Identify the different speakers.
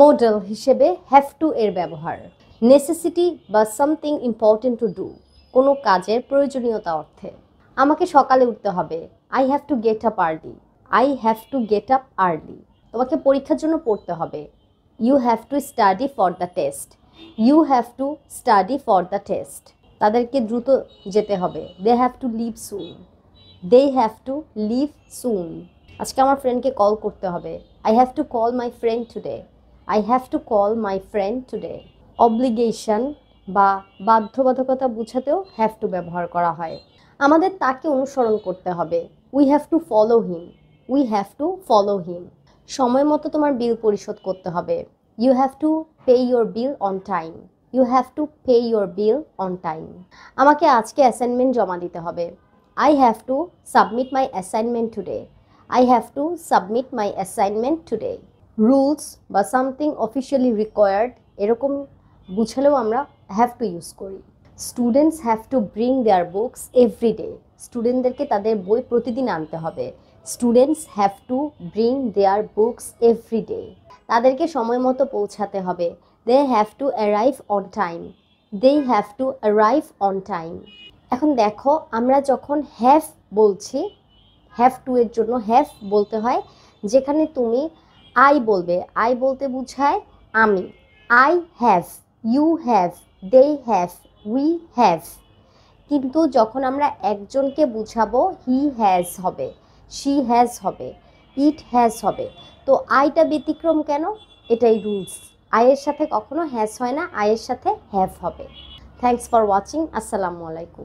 Speaker 1: Model হিসেবে have to এর ব্যবহার। নেসেসিটি বা সামথিং ইম্পর্টেন্ট টু ডু, কোনো কাজের প্রয়োজনীয়তা অর্থে। আমাকে সকালে উঠতে হবে, I have to get up early. I have to get up early. তোমাকে পরীক্ষার জন্য পড়তে হবে, you have to study for the test. You have to study for the test. তাদেরকে দ্রুত যেতে হবে, they have to leave soon. They have to leave soon. আজকে আমার ফ্রেন্ডকে কল করতে হবে, I have to call my friend today. I have to call my friend today. Obligation বা বাধ্যবাধকতা বোঝাতেও হ্যাভ টু ব্যবহার করা হয়। আমাদের তাকে অনুসরণ করতে হবে, we have to follow him. We have to follow him. সময় মতো তোমার বিল পরিশোধ করতে হবে, you have to pay your bill on time. You have to pay your bill on time. আমাকে আজকে অ্যাসাইনমেন্ট জমা দিতে হবে, I have to submit my assignment today. I have to submit my assignment today. Rules বা something officially required এরকম বুঝালেও আমরা have to use করি। Students have to bring their books everyday. স্টুডেন্টদেরকে তাদের বই প্রতিদিন আনতে হবে, students have to bring their books everyday. তাদেরকে সময় মতো পৌঁছাতে হবে, they have to arrive on time. They have to arrive on time. এখন দেখো, আমরা যখন হ্যাভ বলছি, হ্যাভ টু এর জন্য হ্যাভ বলতে হয় যেখানে তুমি আই বলবে, আই বলতে বোঝায় আমি। I have, you have, they have, we have. কিন্তু যখন আমরা একজনকে বুঝাবো, হি হ্যাজ হবে, শি হ্যাজ হবে, ইট হ্যাজ হবে। তো আইটা ব্যতিক্রম কেন? এটাই রুলস। আয়ের সাথে কখনো হ্যাজ হয় না, আয়ের সাথে হ্যাভ হবে। Thanks for watching. আসসালামু আলাইকুম।